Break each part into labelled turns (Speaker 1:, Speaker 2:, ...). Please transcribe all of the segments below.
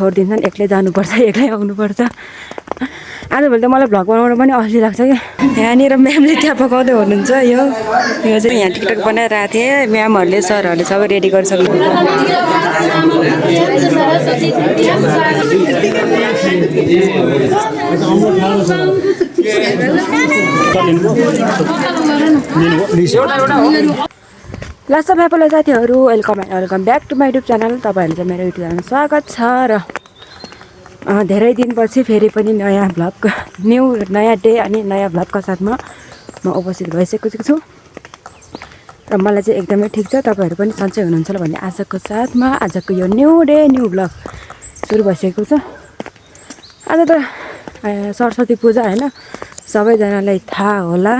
Speaker 1: छोडिदिन्छन् एक्लै जानुपर्छ एक्लै आउनुपर्छ आजभोलि त मलाई भ्लग बनाउन पनि अल्छी लाग्छ क्या यहाँनिर म्यामले चिया पकाउँदै हुनुहुन्छ यो चाहिँ यहाँ टिकटक बनाइरहेको थिएँ म्यामहरूले सरहरूले सबै रेडी गरिसक्नु लास्ट म्यापल साथीहरू welcome back to my YouTube channel तपाईँहरू चाहिँ मेरो युट्युब च्यानल स्वागत छ र धेरै दिनपछि फेरि पनि नयाँ भ्लग नयाँ डे अनि नयाँ भ्लगको साथमा म उपस्थित भइसकेको छु र मलाई चाहिँ एकदमै ठिक छ तपाईँहरू पनि सन्चै हुनुहुन्छ भन्ने आशाको साथमा आजको यो न्यू डे न्यू भ्लग सुरु भइसकेको छ आज त सरस्वती पूजा होइन सबैजनालाई थाहा होला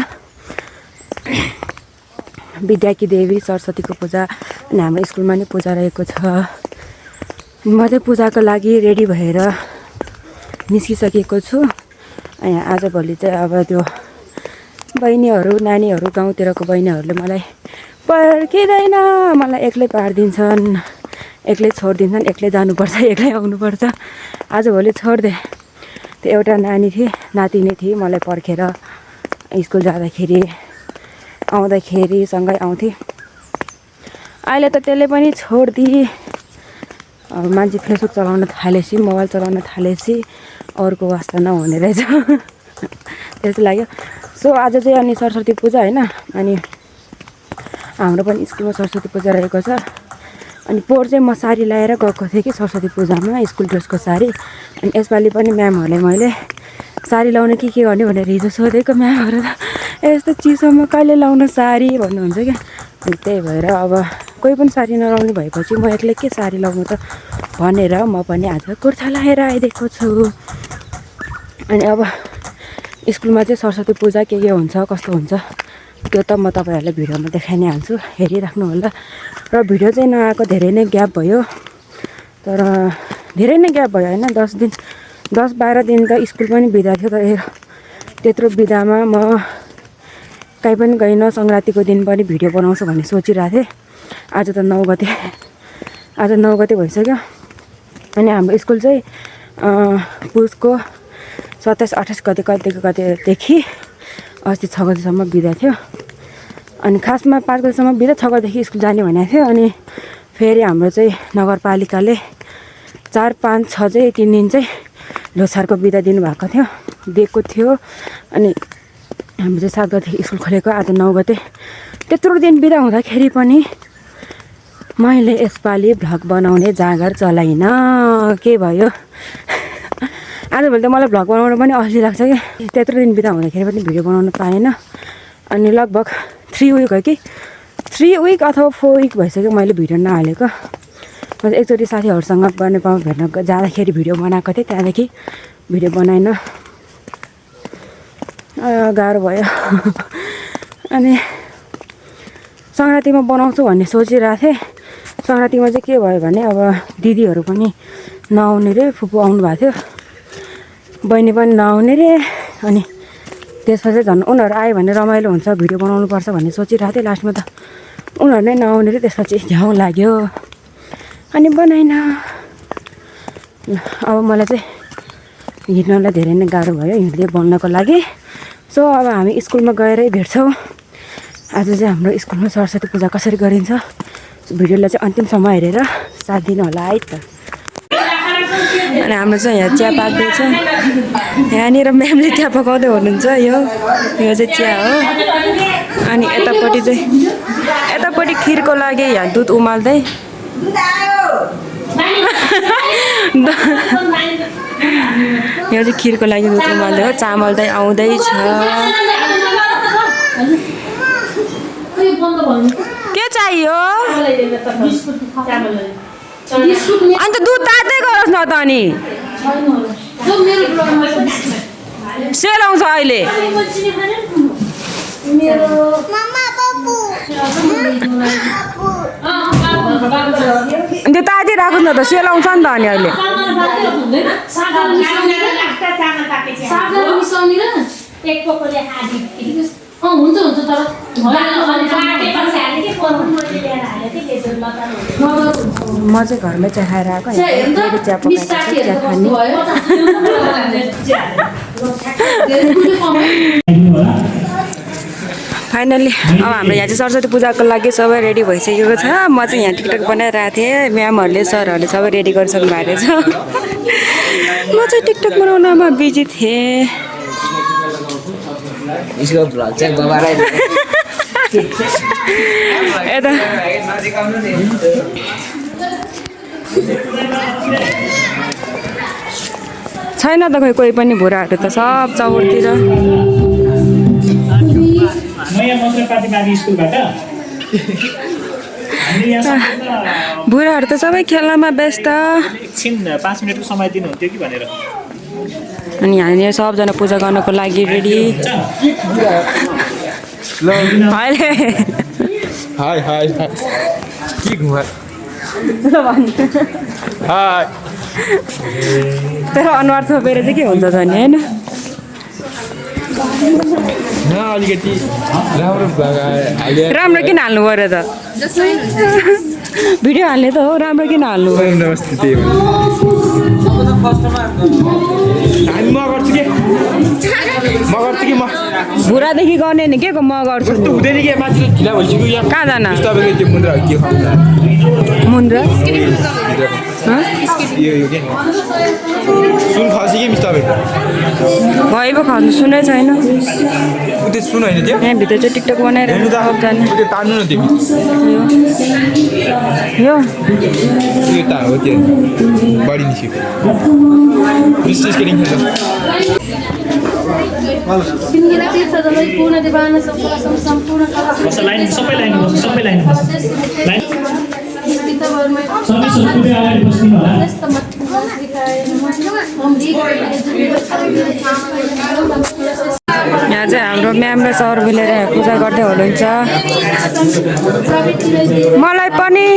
Speaker 1: विद्याकी देवी सरस्वतीको पूजा अनि हाम्रो स्कुलमा नि पूजा रहेको छ म चाहिँ पूजाको लागि रेडी भएर निस्किसकेको छु यहाँ आजभोलि चाहिँ अब त्यो बहिनीहरू नानीहरू गाउँतिरको बहिनीहरूले मलाई पर्खिँदैन मलाई एक्लै पारिदिन्छन् एक्लै छोडिदिन्छन् एक्लै जानुपर्छ एक्लै आउनुपर्छ आजभोलि छोडिदिएँ त्यो एउटा नानी थिए नातिनी थिए मलाई पर्खेर स्कुल जाँदाखेरि आउँदाखेरि सँगै आउँथे अहिले त त्यसले पनि छोडिदिए अब मान्छे फेसबुक चलाउन थालेपछि मोबाइल चलाउन थालेपछि अरूको वास्ता नहुने रहेछ त्यस्तो लाग्यो सो आज चाहिँ अनि सरस्वती पूजा होइन अनि हाम्रो पनि स्कुलमा सरस्वती पूजा रहेको छ अनि पोहोर चाहिँ म साडी लगाएर गएको थिएँ कि सरस्वती पूजामा स्कुल ड्रेसको साडी अनि यसपालि पनि म्यामहरूले मैले साडी लाउन के गर्ने भनेर हिजो सोधेको म्यामहरू त यस्तो चिसोमा कहिले लाउनु साडी भन्नुहुन्छ क्या अनि त्यही भएर अब कोही पनि साडी नलाउने भएपछि म एक्लै के साडी लाउनु त भनेर म पनि आज कुर्ता लगाएर आइदिएको छु अनि अब स्कुलमा चाहिँ सरस्वती पूजा के हुन्छ कस्तो हुन्छ त्यो त म तपाईँहरूलाई भिडियोमा देखाइ नै हाल्छु हेरिराख्नु होला र भिडियो चाहिँ नआएको धेरै नै ग्याप भयो तर धेरै नै ग्याप भयो होइन 10-12 दिन त स्कुल पनि बिदा थियो तर त्यत्रो बिदामा म कहीँ पनि गइनँ सङ्क्रान्तिको दिन पनि भिडियो बनाउँछु भन्ने सोचिरहेको थिएँ आज त 9 गते आज 9 गते भइसक्यो अनि हाम्रो स्कुल चाहिँ पुसको 27-28 गतेदेखि अस्ति 6 गतेसम्म बिदा थियो अनि खासमा 5 गतेसम्म बिदा 6 गतेदेखि स्कुल जाने भनेको थियो अनि फेरि हाम्रो चाहिँ नगरपालिकाले 4, 5, 6 चाहिँ 3 दिन चाहिँ लोसारको बिदा दिएको थियो अनि हाम्रो चाहिँ 7 गते स्कुल खोलेको आज 9 गते त्यत्रो दिन बिदा हुँदाखेरि पनि मैले यसपालि भ्लग बनाउने जाँगर चलाइनँ के भयो आजभोलि त मलाई भ्लग बनाउन पनि अल्छी लाग्छ क्या त्यत्रो दिन बिदा हुँदाखेरि पनि भिडियो बनाउन पाएन अनि लगभग 3 विक हो कि 3 विक अथवा 4 विक भइसक्यो मैले भिडियो नहालेको म एकचोटि साथीहरूसँग नेपाल भेट्न जाँदाखेरि भिडियो बनाएको थिएँ त्यहाँदेखि भिडियो बनाएन गाह्रो भयो अनि सङ्क्रान्तिमा बनाउँछु भन्ने सोचिरहेको थिएँ सङ्क्रान्तिमा चाहिँ के भयो भने अब दिदीहरू पनि नआउने रे फुपू आउनु भएको थियो बहिनी पनि नआउने रे अनि त्यसपछि झन् उनीहरू आयो भने रमाइलो हुन्छ भिडियो बनाउनुपर्छ भन्ने सोचिरहेको थिएँ लास्टमा त उनीहरू नै नआउने रे त्यसपछि झ्याउ लाग्यो अनि बनाइन अब मलाई चाहिँ हिँड्नलाई धेरै नै गाह्रो भयो हिँड्दै बोल्नको लागि सो अब हामी स्कुलमा गएरै भेट्छौँ आज चाहिँ हाम्रो स्कुलमा सरस्वती पूजा कसरी गरिन्छ भिडियोलाई चाहिँ अन्तिमसम्म हेरेर साथ दिनु होला है त अनि हाम्रो चाहिँ यहाँ चिया पाक्दैछ यहाँनिर म्यामले चिया पकाउँदै हुनुहुन्छ यो चाहिँ चिया हो अनि यतापट्टि खिरको लागि यहाँ दुध उमाल्दै यो चाहिँ खिरको लागि दुध उमाल्दै हो चामल चाहिँ आउँदैछ के चाहियो अन्त दुध तातै गरोस् न त अनि सेल आउँछ अहिले त्यो तातै राखोस् न त सेल आउँछ नि त अनि अहिले
Speaker 2: हुन्छ हुन्छ तर
Speaker 1: म चाहिँ घरमै चिया खाएर आएको चिया पकाएको चिया खाने फाइनल्ली अब हाम्रो यहाँ चाहिँ सरस्वती पूजाको लागि सबै रेडी भइसकेको छ म चाहिँ यहाँ टिकटक बनाइरहेको थिएँ म्यामहरूले सरहरूले सबै रेडी गरिसक्नु भएको रहेछ म चाहिँ टिकटक बनाउनमा बिजी थिएँ यता छैन त खोइ कोही पनि भुराहरू त सब चौरतिर
Speaker 3: नयाँ मन्त्रपातीमाथि स्कुलबाट
Speaker 1: बुढाहरू त सबै खेल्नमा व्यस्त
Speaker 3: एकछिन 5 मिनटको समय दिनुहुन्थ्यो कि भनेर
Speaker 1: अनि यहाँनिर सबजना पूजा गर्नको लागि रेडी
Speaker 4: हाय हाय के घुमा हाय
Speaker 1: तर अनुहार छोपेर चाहिँ के हुन्छ त नि होइन
Speaker 4: अलिकति राम्रो
Speaker 1: राम्रो किन हाल्नु पऱ्यो त भिडियो हाल्ने त हो राम्रो किन हाल्नु पऱ्यो
Speaker 4: म गर्छु कि म
Speaker 1: भुरादेखि गर्ने नि के को म गर्छु
Speaker 4: हुँदैन कि मान्छे ढिला भइसक्यो यहाँ
Speaker 1: कहाँ जाना
Speaker 4: तपाईँको त्यो मुन्द्रा के
Speaker 1: मुन्द्रा
Speaker 4: यो के सुन खसी कि मिस तपाईँको
Speaker 1: भइ पो खानु सुनै छैन
Speaker 4: त्यो सुन होइन त्यो
Speaker 1: यहाँभित्र चाहिँ टिकटक बनाइरहेको सबजना
Speaker 4: त्यो तान्नु न त्यो
Speaker 1: यो
Speaker 4: त्यो ता हो त्यो बढी निस्क्यो मिस्टेक गेटिङ
Speaker 3: लाइन सबै लाइन सबै लाइन लाइन सर्भिसहरू पुरै अगाडि बस्दिनु होला
Speaker 1: यहाँ चाहिँ हाम्रो म्याम र सर मिलेर पूजा गर्दै हुनुहुन्छ मलाई पनि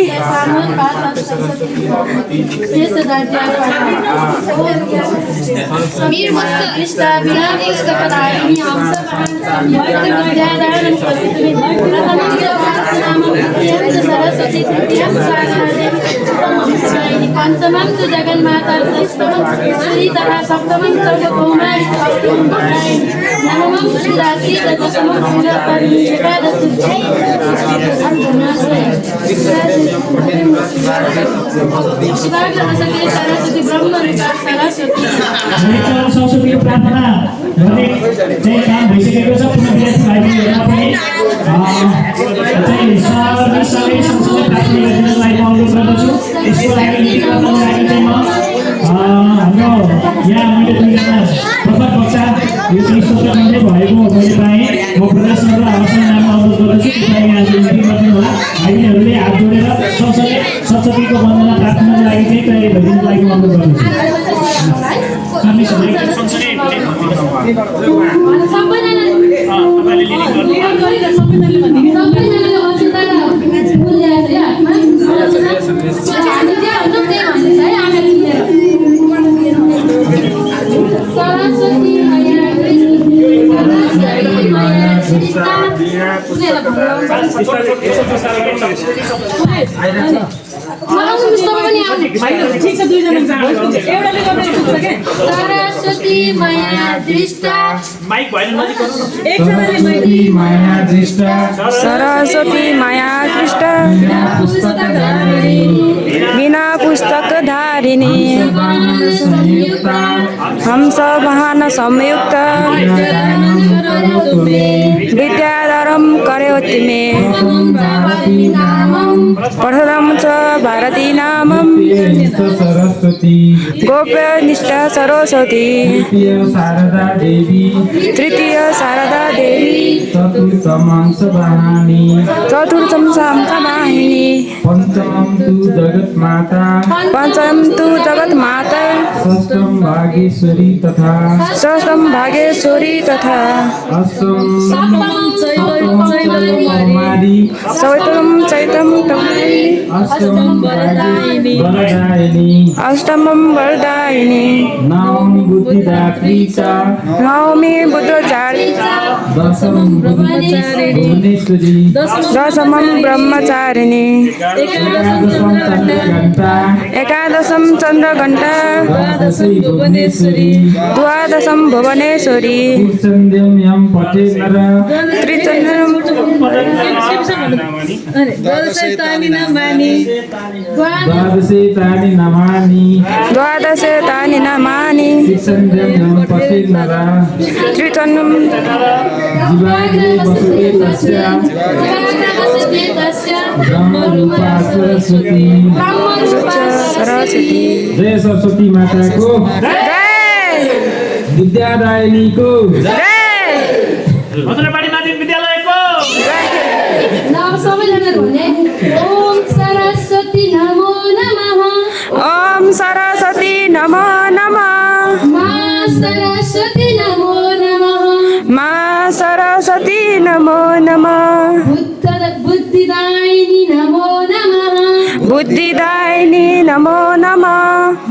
Speaker 2: पञ्चमं तु जगन्माता श्री तथा सप्तमं सर्व कौमारी नवमं शिवरात्रि दशमं सरस्वती सरस्वती ब्रह्म सरस्वती
Speaker 3: सरस्वतीको प्रार्थना गर्ने चाहिँ काम भइसकेको छ पुनः विद्यार्थीहरूलाई पनि चाहिँ सबै सँगसँगै प्रार्थना गरिदिनलाई म अनुरोध गर्दछु यसको लागि निकाल्नको लागि चाहिँ म हाम्रो यहाँ मैले दुईजना प्रथम कक्षा यो चाहिँ स्वतन्त्र भएको मैले पाएँ म प्रदर्शन र हवसमा नाम अनुरोध गर्दछु त्यसलाई यहाँ गरिदिनु होला भाइहरूले हात जोडेर सँगसँगै सरस्वतीको वन्दना प्रार्थनाको लागि चाहिँ तयारी भइदिनुको लागि म अनुरोध गर्दछु हामी सबै सँगसँगै
Speaker 2: सरस्वती माया दृष्टा
Speaker 1: सरस्वती माया कृष्ण बिना पुस्तक धारिणी हंस वाहन संयुक्त विद्याधरम करोति मे पठरम च भारती नामम गोप्यनिष्ठा सरस्वती तृतीय शारदा देवी चतुर्थम संवाहिनी पंचम तु जगत माता षष्ठम भागेश्वरी तथा सप्तम चैतम अष्टमं वरदायिनी नवमी बुद्धचारी
Speaker 3: दशम भुवनेश्वरी
Speaker 1: दशमं ब्रह्मचारिणी
Speaker 3: एकादशं चन्द्रघण्टा
Speaker 1: एकादशं चन्द्रघण्टा
Speaker 3: द्वादशं भुवनेश्वरी
Speaker 1: द्वादशं भुवनेश्वरी
Speaker 3: त्रिचन्द्रं
Speaker 1: द्वादशे तानि नमानि
Speaker 3: त्रिचन्द्रं जिवाग्रे वसुते तस्य ब्रह्मरूपा सरस्वती
Speaker 1: सरस्वती
Speaker 3: जय सरस्वती माताको
Speaker 1: जय
Speaker 3: विद्यादायिनीको
Speaker 1: जय
Speaker 3: मधुरापाडी माध्यमिक विद्यालयको
Speaker 2: अब सबैजनाले भने ओम सरस्वती नमो नमः
Speaker 1: ओम सरस्वती नमो नमः
Speaker 2: मा सरस्वती नमो नमः
Speaker 1: मा सरस्वती नमो नमः
Speaker 2: बुद्धिदायिनी नमो नमः
Speaker 1: बुद्धिदायिनी नमो नमः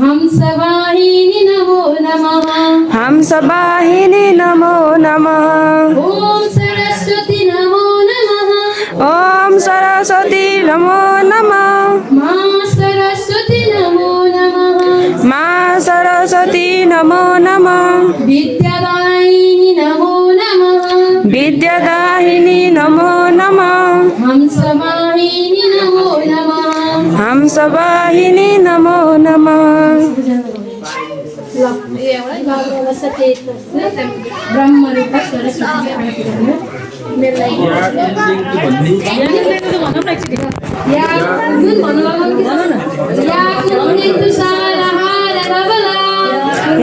Speaker 2: हंसवाहिनी नमो नमः
Speaker 1: हंसवाहिनी नमो नमः
Speaker 2: ओम सरस्वती नमो नमः
Speaker 1: ओम सरस्वती नमो नमः
Speaker 2: मा सरस्वती नमो नमः
Speaker 1: मा सरस्वती नमो नमः
Speaker 2: विद्यादायिनी नमो नमः
Speaker 1: विद्यादायिनी नमो नमः
Speaker 2: हंसवाहिनी नमो नमः
Speaker 1: हंसवाहिनी नमो नमः
Speaker 2: ब्रह्मरूप सरस्वती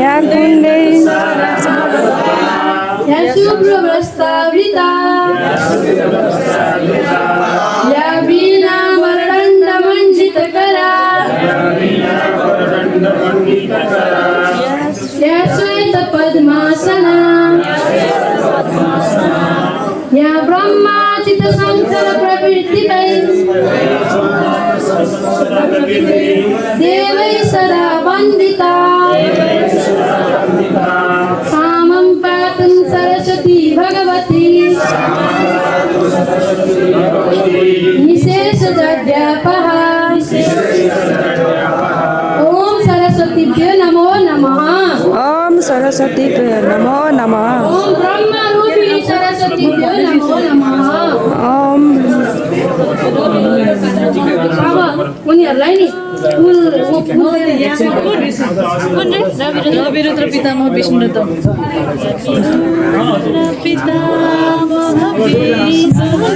Speaker 1: या कुन्दे
Speaker 2: शुभ्रवस्त्रावृता या वीणा वरदण्डमण्डितकरा या श्वेतपद्मासना या ब्रह्माचित शङ्कर प्रवृत्तिकै देवै सदा वन्दिता सामं पातुं सरस्वती भगवती निशेषजड्यापः ॐ सरस्वतीभ्यो नमो नमः
Speaker 1: ओम सरस्वती नमो नमः
Speaker 2: ॐ ब्रह्मरूपिणी सरस्वतीभ्यो नमो नमः
Speaker 1: ओम
Speaker 2: अब उनीहरूलाई नि
Speaker 5: रविरुद्र पितामह विष्णुदत्त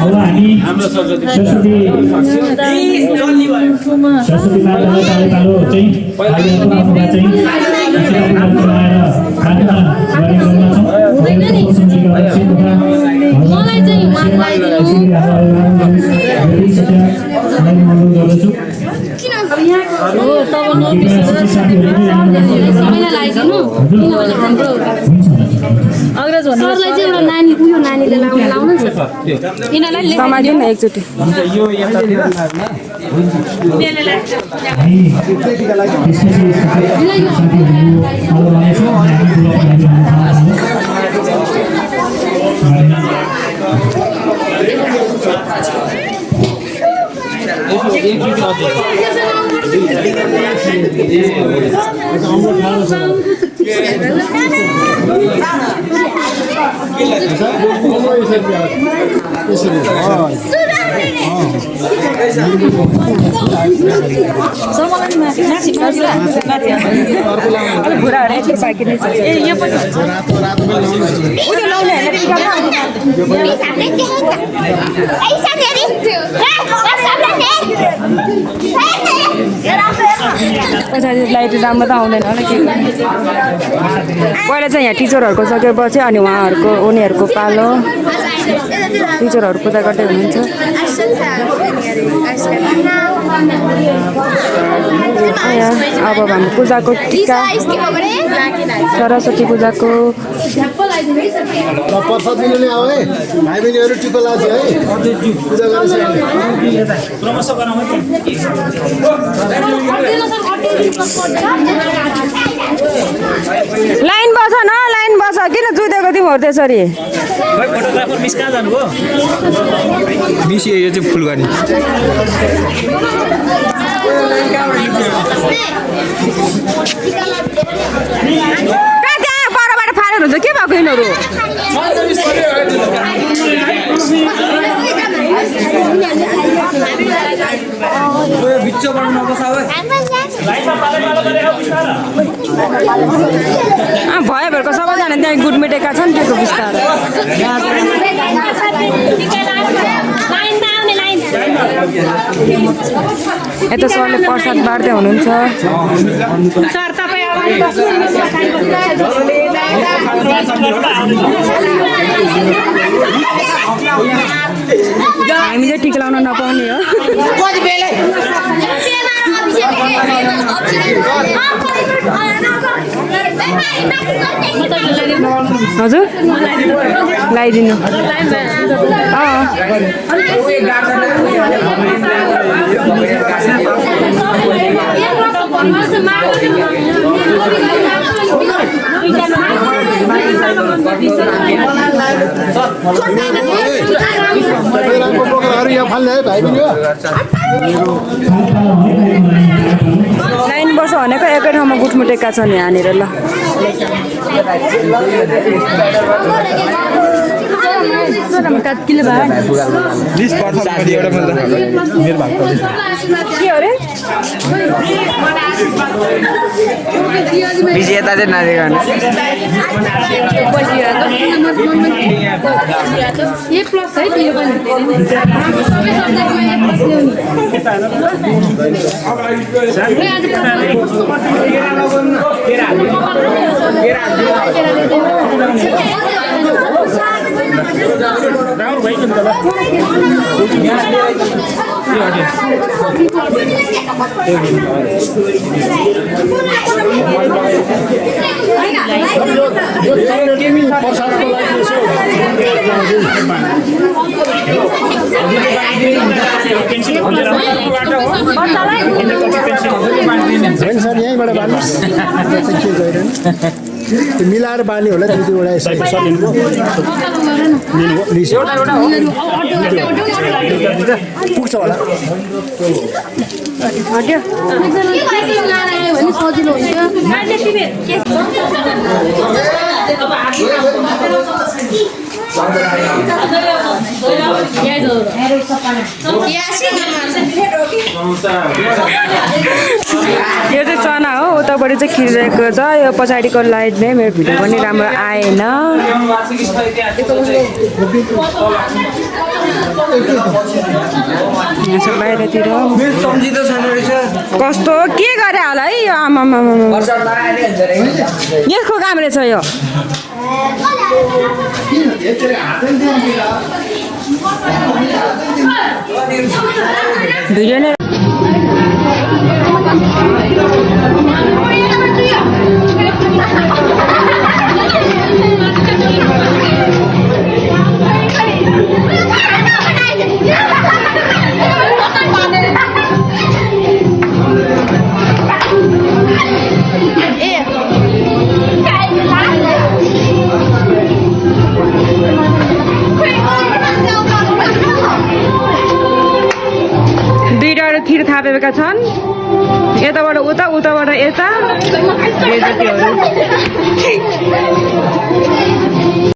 Speaker 3: अब हामी सरस्वती मातालाई तालो तालो चाहिँ आफूलाई चाहिँ आशीर्वाद चलाएर प्रार्थना
Speaker 2: मलाई चाहिँ मानलाई
Speaker 3: गर्दछु
Speaker 2: सबैलाई लगाइदिनु किनभने हाम्रो सरलाई चाहिँ एउटा नानी उयो नानीले लाउनु छ यिनीहरूलाई
Speaker 1: समाइदिनु न एकचोटि बुढाहरू यति बाँकी नै छ उयो लाउने पछाडि लाइट राम्रो त आउँदैन होला के पहिला चाहिँ यहाँ टिचरहरूको सकेपछि अनि उनीहरूको पालो टिचरहरू पूजा गर्दै हुनुहुन्छ अब हाम्रो पूजाको टिका सरस्वती पूजाको
Speaker 6: प्रसाद दिनु आऊ है भाइ बहिनीहरू टिका लाग्छ है पूजा
Speaker 1: लाइन बस न लाइन बस किन जुधेको तिमीहरू त्यसरी
Speaker 3: फोटोग्राफर मिस कहाँ जानुभयो
Speaker 4: मिस यो चाहिँ फुलगनी
Speaker 1: कहाँ त्यहाँ परबाट फालेर हुन्छ के भएको यिनीहरू भयो भरको सबैजना त्यहाँ गुड मेटेका छन् त्यो बिस्तारै यता सरले प्रसाद बाँड्दै हुनुहुन्छ हामी चाहिँ टिका लाउन नपाउने हो हजुर लगाइदिनु
Speaker 6: यहाँ फाल्ने है भाइ
Speaker 1: लाइन बस भनेको एकै ठाउँमा गुटमुटेका छन् यहाँनिर ल
Speaker 4: प्लिज पर्छ एउटा मेरो भाग
Speaker 1: के अरे
Speaker 5: यता चाहिँ नजिक
Speaker 2: ये प्लस है त्यो पनि
Speaker 6: सर यहीँबाट बाँड्नुहोस् त्यो मिलाएर बाँड्ने होला दुई दुईवटा पुग्छ होला
Speaker 2: सजिलो हुन्छ
Speaker 1: यो चाहिँ चना हो उताबाट चाहिँ खिरिरहेको छ यो पछाडिको लाइट नै मेरो भिडियो पनि राम्रो आएन बाहिरतिर कस्तो के गरे होला है आमा यसको काम रहेछ यो भिडियो नै दुईवटा खिर थापेका छन् यताबाट उता उताबाट यता